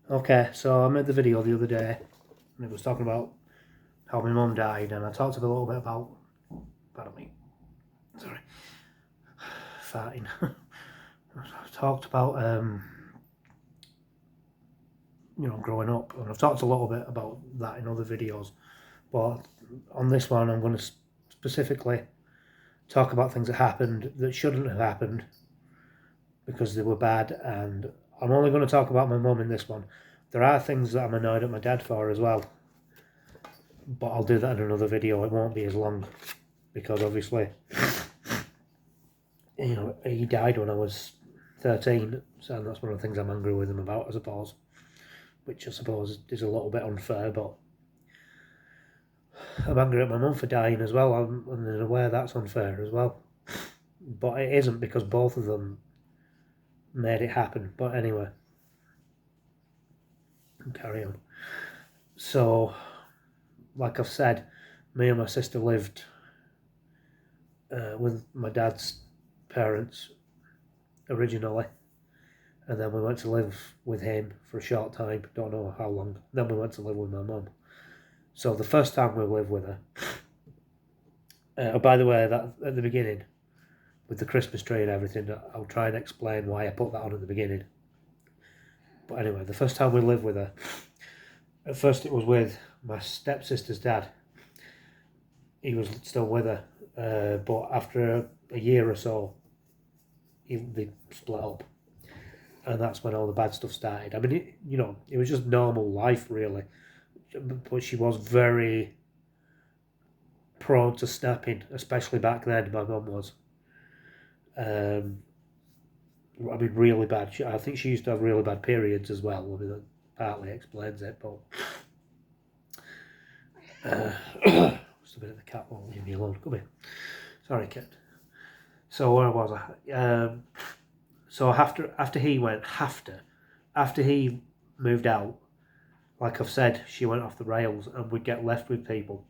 Okay, so I made the video the other day and it was talking about how my mum died, and I talked a little bit about, pardon me, sorry, farting. I talked about, growing up, and I've talked a little bit about that in other videos, but on this one I'm going to specifically talk about things that happened that shouldn't have happened because they were bad, and I'm only going to talk about my mum in this one. There are things that I'm annoyed at my dad for as well, but I'll do that in another video. It won't be as long because obviously, he died when I was 13, so that's one of the things I'm angry with him about, I suppose, which I suppose is a little bit unfair, but I'm angry at my mum for dying as well. I'm aware that's unfair as well, but it isn't because both of them made it happen. But anyway, carry on. So, like I've said, me and my sister lived with my dad's parents originally, and then we went to live with him for a short time, don't know how long. Then we went to live with my mum. So the first time we lived with her, by the way, that at the beginning, with the Christmas tree and everything, I'll try and explain why I put that on at the beginning. But anyway, the first time we lived with her, at first it was with my stepsister's dad. He was still with her, but after a year or so, they split up. And that's when all the bad stuff started. I mean, it was just normal life, really. But she was very prone to snapping, especially back then, my mum was. I mean, really bad. I think she used to have really bad periods as well. I mean, that partly explains it, but... just a bit of the cat won't leave me alone. Come here. Sorry, kid. So where was I? So after he went, after he moved out, like I've said, she went off the rails, and we'd get left with people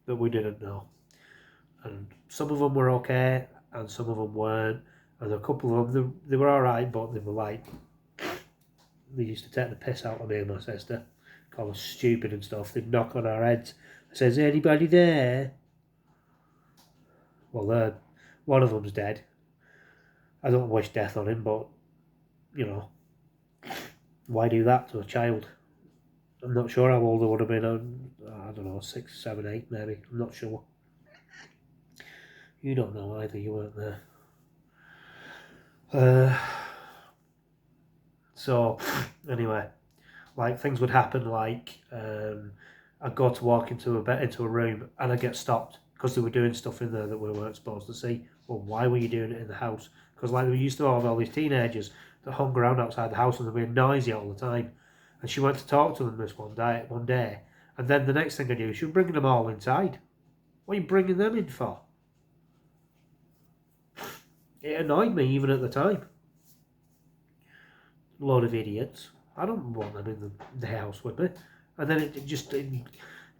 that we didn't know. And some of them were okay, and some of them weren't. And a couple of them, they were alright, but they were like, they used to take the piss out of me and my sister, call us stupid and stuff. They'd knock on our heads. Says, anybody there? Well, one of them's dead. I don't wish death on him, but, why do that to a child? I'm not sure how old I would have been. I don't know, 6, 7, 8 maybe. I'm not sure. You don't know either, you weren't there. So, anyway, like things would happen like I'd go to walk into a room and I'd get stopped because they were doing stuff in there that we weren't supposed to see. Well, why were you doing it in the house? Because like we used to have all these teenagers that hung around outside the house and they were noisy all the time. And she went to talk to them this one day, and then the next thing I knew, she was bringing them all inside. What are you bringing them in for? It annoyed me even at the time. Load of idiots. I don't want them in the house with me. And then it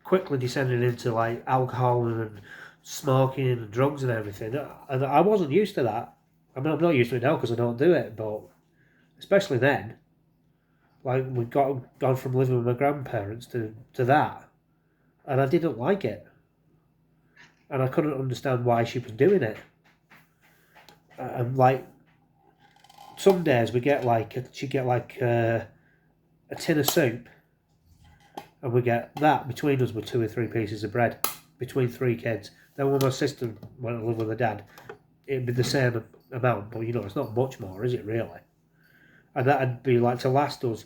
quickly descended into like alcohol and smoking and drugs and everything. And I wasn't used to that. I mean, I'm not used to it now because I don't do it, but especially then, like we gone from living with my grandparents to that, and I didn't like it, and I couldn't understand why she was doing it. And like some days she'd get like a tin of soup, and we get that between us with 2 or 3 pieces of bread between 3 kids. Then when my sister went to live with her dad, it'd be the same amount, but it's not much more, is it really? And that'd be like to last us.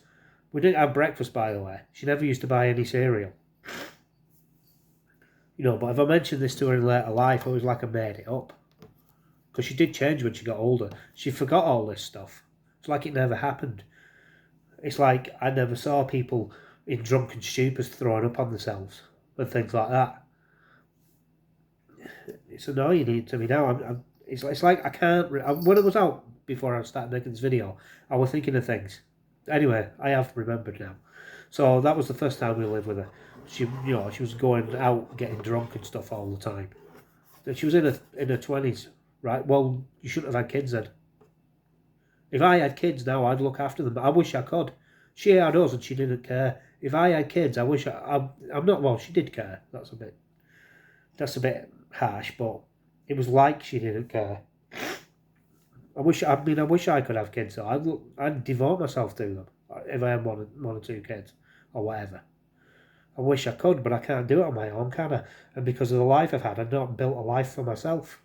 We didn't have breakfast, by the way. She never used to buy any cereal. But if I mentioned this to her in later life, it was like I made it up. Because she did change when she got older. She forgot all this stuff. It's like it never happened. It's like I never saw people in drunken stupors throwing up on themselves and things like that. It's annoying to me now. It's like I can't... when it was out, before I started making this video, I was thinking of things. Anyway, I have remembered now. So that was the first time we lived with her. She was going out getting drunk and stuff all the time. She was in her 20s, right? Well, you shouldn't have had kids then. If I had kids now, I'd look after them. But I wish I could. She had us and she didn't care. If I had kids, I wish I'm not. Well, she did care. That's a bit harsh, but it was like she didn't care. I wish I could have kids. So I'd devote myself to them if I had one or two kids or whatever. I wish I could, but I can't do it on my own, can I? And because of the life I've had, I've not built a life for myself.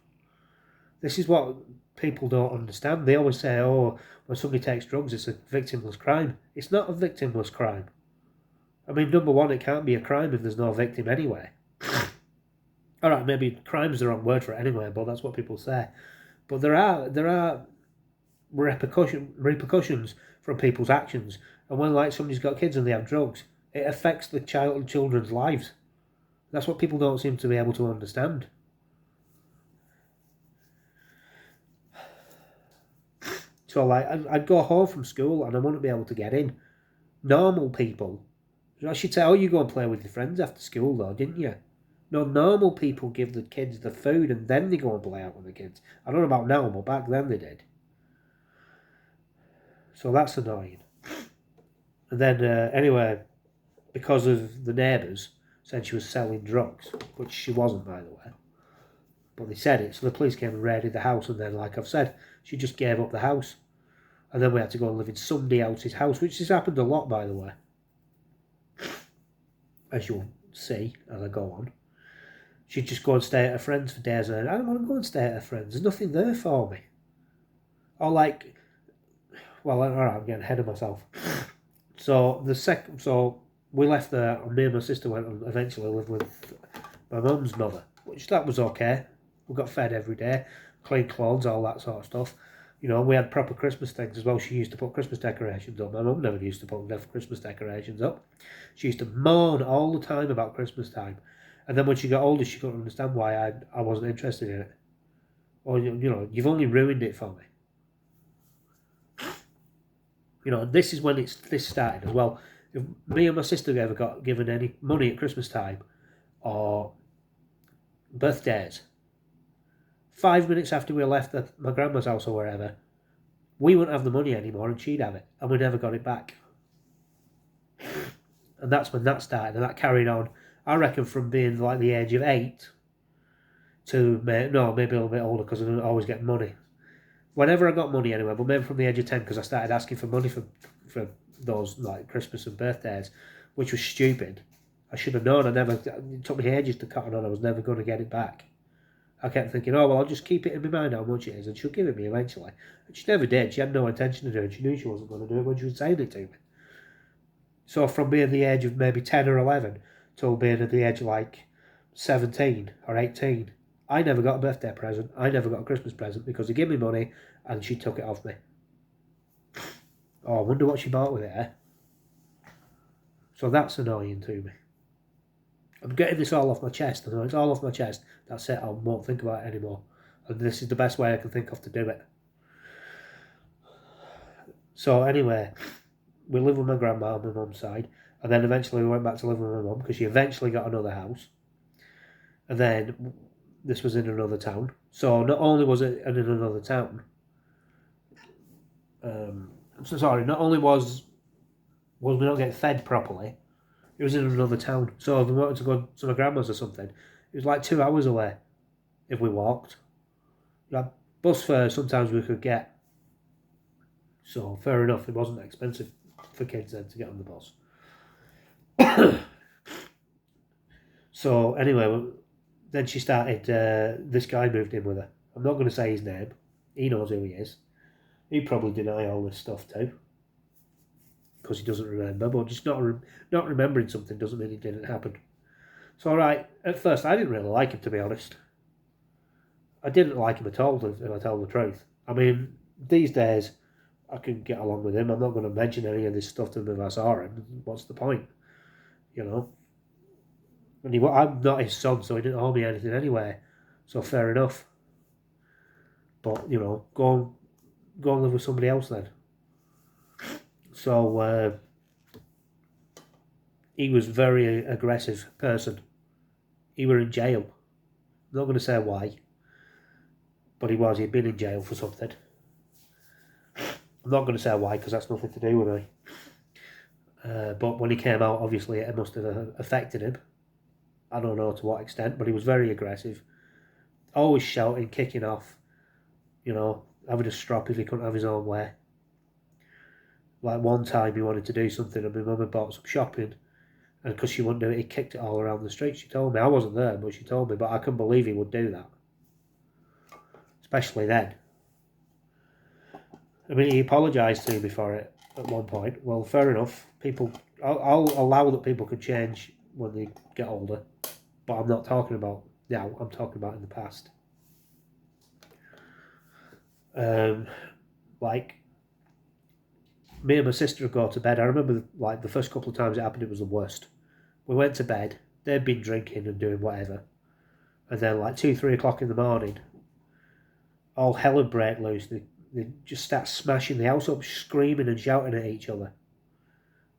This is what people don't understand. They always say, oh, when somebody takes drugs, it's a victimless crime. It's not a victimless crime. I mean, number one, it can't be a crime if there's no victim anyway. All right, maybe crime's the wrong word for it anyway, but that's what people say. But there are repercussions from people's actions, and when like somebody's got kids and they have drugs, it affects the children's lives. That's what people don't seem to be able to understand. So like I'd go home from school and I wouldn't be able to get in. Normal people, I should say, oh, you go and play with your friends after school though, didn't you? No, normal people give the kids the food and then they go and play out with the kids. I don't know about now, but back then they did. So that's annoying. And then anyway, because of the neighbours said she was selling drugs, which she wasn't, by the way. But they said it, so the police came and raided the house, and then, like I've said, she just gave up the house. And then we had to go and live in somebody else's house, which has happened a lot, by the way. As you'll see as I go on. She'd just go and stay at her friends for days, and I don't want to go and stay at her friends. There's nothing there for me. Or like, well, alright, I'm getting ahead of myself. So we left there, and me and my sister went and eventually lived with my mum's mother, which that was okay. We got fed every day, clean clothes, all that sort of stuff. You know, we had proper Christmas things as well. She used to put Christmas decorations up. My mum never used to put Christmas decorations up. She used to moan all the time about Christmas time. And then when she got older, she couldn't understand why I wasn't interested in it. Or, you know, you've only ruined it for me. You know, this is when this started as well. If me and my sister ever got given any money at Christmas time or birthdays, 5 minutes after we left my grandma's house or wherever, we wouldn't have the money anymore and she'd have it, and we never got it back. And that's when that started, and that carried on, I reckon, from being like the age of 8 to, maybe a little bit older, because I didn't always get money. Whenever I got money anyway, but maybe from the age of 10, because I started asking for money for those like Christmas and birthdays, which was stupid. I should have known. It took me ages to cotton on. I was never going to get it back. I kept thinking, oh, well, I'll just keep it in my mind how much it is, and she'll give it me eventually. And she never did. She had no intention to do it. She knew she wasn't going to do it when she was saying it to me. So from being the age of maybe 10 or 11 till being at the age of like 17 or 18, I never got a birthday present. I never got a Christmas present because they gave me money and she took it off me. Oh, I wonder what she bought with it, eh? So that's annoying to me. I'm getting this all off my chest. I know it's all off my chest. That's it. I won't think about it anymore. And this is the best way I can think of to do it. So anyway, we lived with my grandma on my mum's side. And then eventually we went back to live with my mum because she eventually got another house. And then this was in another town. So not only was it in another town, not only was we not getting fed properly, it was in another town. So if we wanted to go to my grandma's or something, it was like 2 hours away if we walked. Like bus fare sometimes we could get. So fair enough, it wasn't expensive for kids then to get on the bus. So anyway, then she started, this guy moved in with her. I'm not going to say his name. He knows who he is. He'd probably deny all this stuff too. Because he doesn't remember, but just not remembering something doesn't mean it didn't happen. So alright, at first I didn't really like him, to be honest. I didn't like him at all, if I tell the truth. I mean, these days, I can get along with him. I'm not going to mention any of this stuff to him if I saw him. What's the point? You know? And I'm not his son, so he didn't owe me anything anyway. So fair enough. But, you know, go and live with somebody else then. So, he was a very aggressive person. He were in jail. I'm not going to say why. But he was. He'd been in jail for something. I'm not going to say why because that's nothing to do with me. But when he came out, obviously it must have affected him. I don't know to what extent, but he was very aggressive. Always shouting, kicking off, having a strop if he couldn't have his own way. Like one time he wanted to do something and my mum had bought some shopping, and because she wouldn't do it, he kicked it all around the street. She told me. I wasn't there, but she told me. But I couldn't believe he would do that. Especially then. I mean, he apologised to me for it at one point. Well, fair enough. I'll allow that people can change when they get older. But I'm not talking about now. I'm talking about in the past. Like, me and my sister would go to bed. I remember, like, the first couple of times it happened, it was the worst. We went to bed. They'd been drinking and doing whatever. And then, like, 2, 3 o'clock in the morning, all hell would break loose. They just start smashing the house up, screaming and shouting at each other.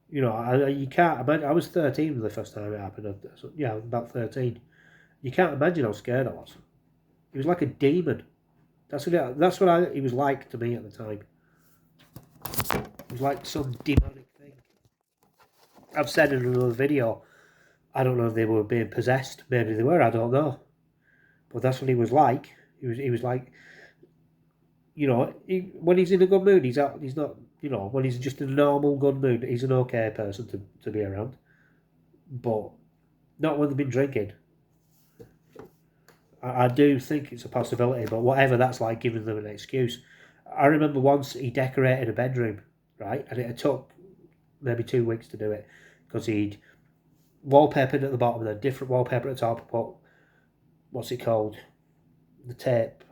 You can't imagine. I was 13 the first time it happened. Yeah, I was about 13. You can't imagine how scared I was. He was like a demon. That's what he was like to me at the time. It was like some demonic thing. I've said in another video, I don't know if they were being possessed. Maybe they were, I don't know. But that's what he was like. He was like, when he's in a good mood, he's not, when he's just in a normal good mood, he's an okay person to be around. But not when they've been drinking. I do think it's a possibility, but whatever, that's like giving them an excuse. I remember once he decorated a bedroom, right? And it took maybe 2 weeks to do it because he'd wallpapered at the bottom and then different wallpaper at the top, put, what's it called? The tape,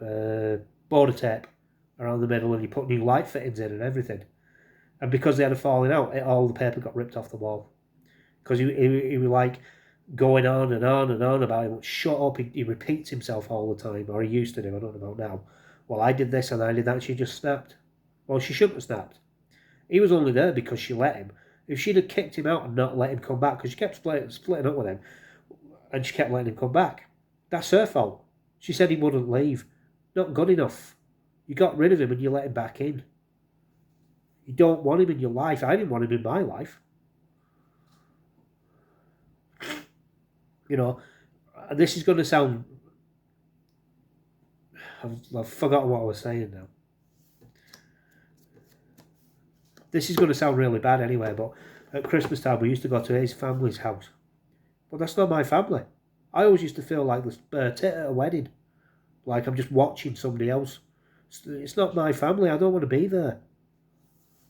border tape around the middle, and he put new light fittings in and everything. And because they had a falling out, all the paper got ripped off the wall. Because he was like going on and on and on about it. Shut up, he repeats himself all the time, or he used to do, I don't know about now. Well, I did this and I did that, and she just snapped. Well, she shouldn't have snapped. He was only there because she let him. If she'd have kicked him out and not let him come back, because she kept splitting up with him, and she kept letting him come back, that's her fault. She said he wouldn't leave. Not good enough. You got rid of him and you let him back in. You don't want him in your life. I didn't want him in my life. This is going to sound... I've forgotten what I was saying now. This is going to sound really bad anyway, but at Christmas time we used to go to his family's house. But that's not my family. I always used to feel like the tit at a wedding. Like I'm just watching somebody else. It's not my family. I don't want to be there.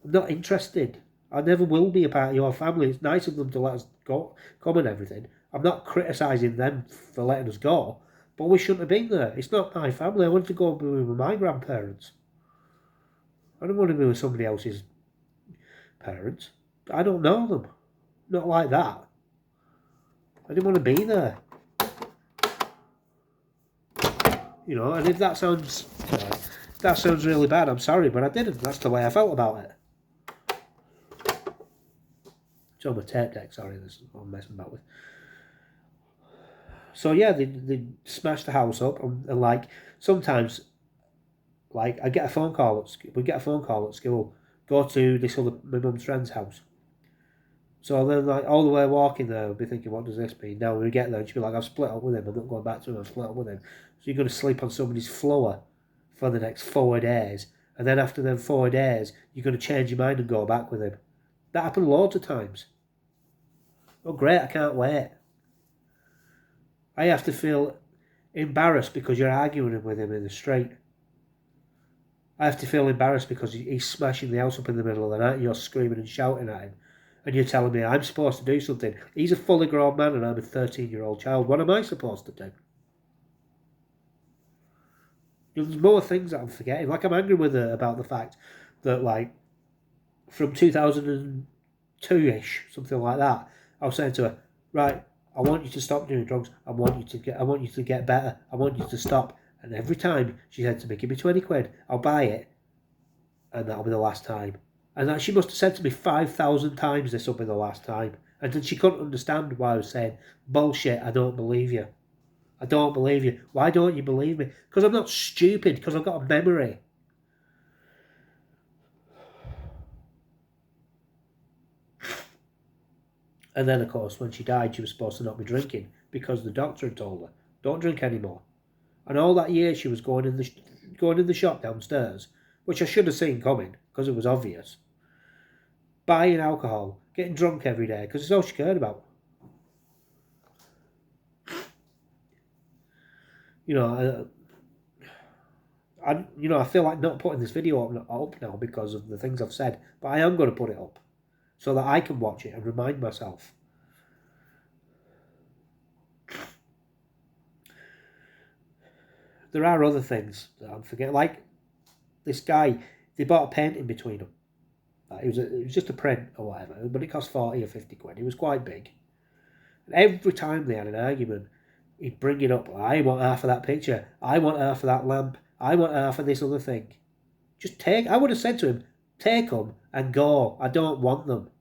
I'm not interested. I never will be a part of your family. It's nice of them to let us go, come and everything. I'm not criticising them for letting us go, but we shouldn't have been there. It's not my family. I wanted to go and be with my grandparents. I don't want to be with somebody else's parents. I don't know them. Not like that. I didn't want to be there. And if that sounds really bad, I'm sorry, but I didn't. That's the way I felt about it. It's on my tape deck, sorry, this is what I'm messing about with. So yeah, they smashed the house up, and like, sometimes, like, we get a phone call at school, go to this other, my mum's friend's house. So then, like, all the way walking there, we'll be thinking, what does this mean? Now when we get there, she'll be like, I've split up with him, I'm not going back to him, I've split up with him. So you're going to sleep on somebody's floor for the next 4 days, and then after them 4 days, you're going to change your mind and go back with him. That happened loads of times. Oh great, I can't wait. I have to feel embarrassed because you're arguing with him in the street. I have to feel embarrassed because he's smashing the house up in the middle of the night and you're screaming and shouting at him. And you're telling me I'm supposed to do something. He's a fully grown man and I'm a 13-year-old child. What am I supposed to do? There's more things that I'm forgetting. Like, I'm angry with her about the fact that, like, from 2002-ish, something like that, I was saying to her, right, I want you to stop doing drugs. I want you to get better. I want you to stop. And every time she said to me, give me 20 quid, I'll buy it. And that'll be the last time. And that she must have said to me 5,000 times this will be the last time. And then she couldn't understand why I was saying, bullshit, I don't believe you. I don't believe you. Why don't you believe me? Because I'm not stupid, because I've got a memory. And then, of course, when she died, she was supposed to not be drinking because the doctor had told her, don't drink anymore. And all that year she was going in the shop downstairs, which I should have seen coming because it was obvious. Buying alcohol, getting drunk every day because it's all she cared about. You know, I feel like not putting this video up now because of the things I've said, but I am going to put it up so that I can watch it and remind myself. There are other things that I'm forgetting, like this guy. They bought a painting between them. It was just a print or whatever, but it cost 40 or 50 quid. It was quite big. And every time they had an argument, he'd bring it up. I want half of that picture. I want half of that lamp. I want half of this other thing. Just take. I would have said to him, take them and go. I don't want them.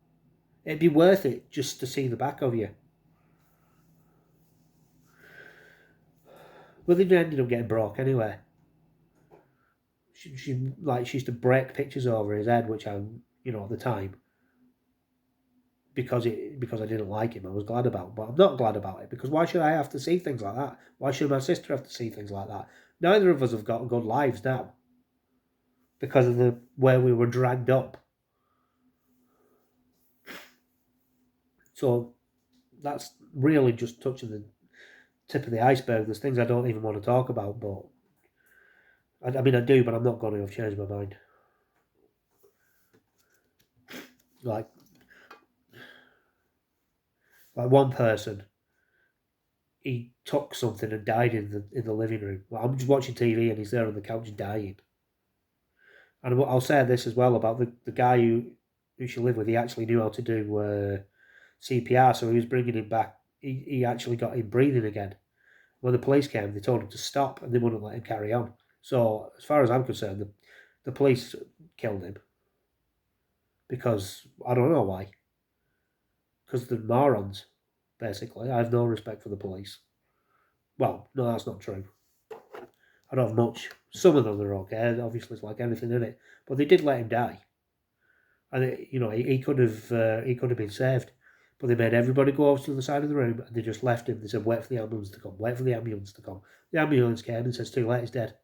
It'd be worth it just to see the back of you. But they ended up getting broke anyway. She used to break pictures over his head, which I, at the time, because I didn't like him, I was glad about. But I'm not glad about it because why should I have to see things like that? Why should my sister have to see things like that? Neither of us have got good lives now because of the where we were dragged up. So that's really just touching the tip of the iceberg. There's things I don't even want to talk about, but I mean I do, but I'm not going to. I've changed my mind. Like one person, he took something and died in the living room. Well, I'm just watching TV and he's there on the couch dying. And I'll say this as well about the guy who she lived with. He actually knew how to do CPR, so he was bringing him back. He actually got him breathing again. When the police came, they told him to stop and they wouldn't let him carry on. So as far as I'm concerned, the police killed him because I don't know why. Because they're morons, basically. I have no respect for the police. Well, no, that's not true. I don't have much. Some of them are okay. Obviously, it's like anything in it, but they did let him die, and he could have been saved, but they made everybody go over to the side of the room and they just left him. They said, "Wait for the ambulance to come. Wait for the ambulance to come." The ambulance came and says, "Too late. He's dead."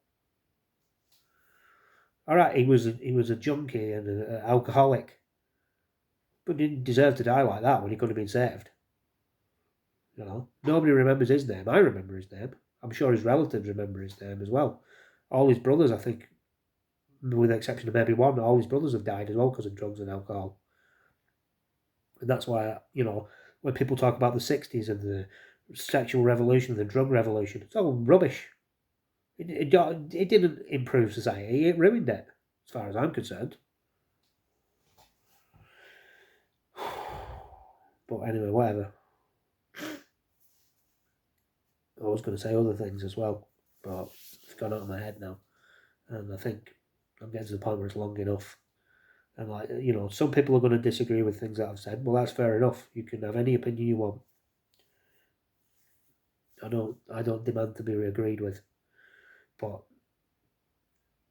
All right, he was a junkie and an alcoholic, but didn't deserve to die like that when he could have been saved. Nobody remembers his name. I remember his name. I'm sure his relatives remember his name as well. All his brothers, I think, with the exception of maybe one, all his brothers have died as well because of drugs and alcohol. And that's why, when people talk about the 60s and the sexual revolution, the drug revolution, it's all rubbish. It didn't improve society, it ruined it, as far as I'm concerned. But anyway, whatever. I was going to say other things as well, but it's gone out of my head now. And I think I'm getting to the point where it's long enough. And some people are going to disagree with things that I've said. Well, that's fair enough. You can have any opinion you want. I don't demand to be agreed with. But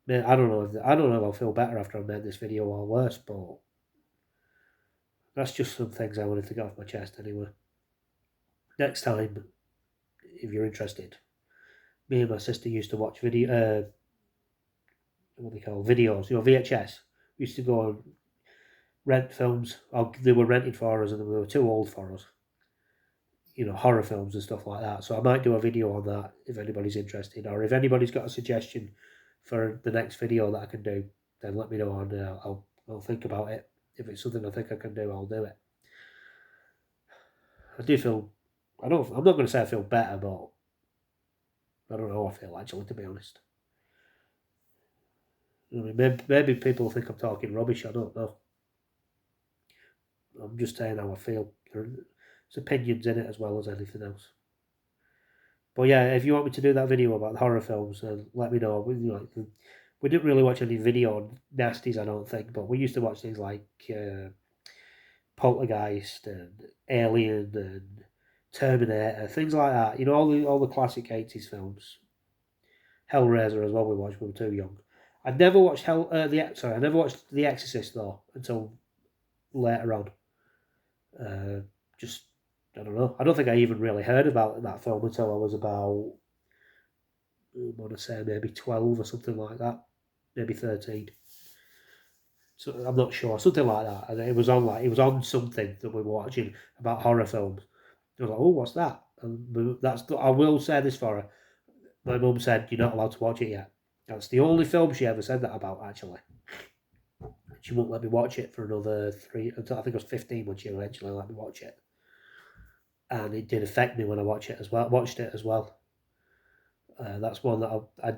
man, I don't know if I'll feel better after I made this video or worse, but that's just some things I wanted to get off my chest anyway. Next time, if you're interested, me and my sister used to watch videos, VHS. We used to go and rent films. They were rented for us and they were too old for us. Horror films and stuff like that. So I might do a video on that if anybody's interested, or if anybody's got a suggestion for the next video that I can do, then let me know and I'll think about it. If it's something I think I can do, I'll do it. I do feel, I'm not going to say I feel better, but I don't know how I feel actually, to be honest. I mean, maybe people think I'm talking rubbish, I don't know. I'm just saying how I feel. There's opinions in it as well as anything else. But yeah, if you want me to do that video about horror films, then let me know. We didn't really watch any video nasties, I don't think, but we used to watch things like Poltergeist and Alien and Terminator, things like that. All the classic 80s films. Hellraiser as well. We watched. We were too young. I never watched I never watched The Exorcist though until later on. just, I don't know. I don't think I even really heard about that film until I was about, I want to say maybe 12 or something like that, maybe 13. So I'm not sure, something like that. And it was on something that we were watching about horror films. I was like, oh, what's that? And I will say this for her. My mum said you're not allowed to watch it yet. That's the only film she ever said that about, actually. She wouldn't let me watch it for another 3 until I think I was 15 when she eventually let me watch it. And it did affect me when I watched it as well. That's one that I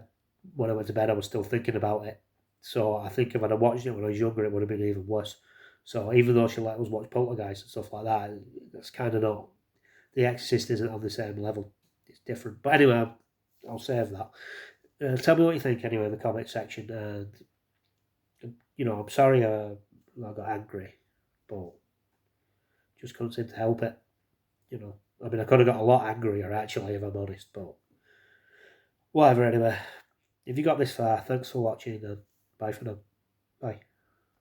when I went to bed I was still thinking about it. So I think if I'd have watched it when I was younger, it would have been even worse. So even though she let us watch Poltergeist and stuff like that, that's kind of not. The Exorcist isn't on the same level. It's different. But anyway, I'll save that. Tell me what you think anyway in the comment section. And I'm sorry I got angry, but just couldn't seem to help it. I mean, I could have got a lot angrier actually, if I'm honest. But whatever. Anyway, if you got this far, thanks for watching and bye for now. Bye.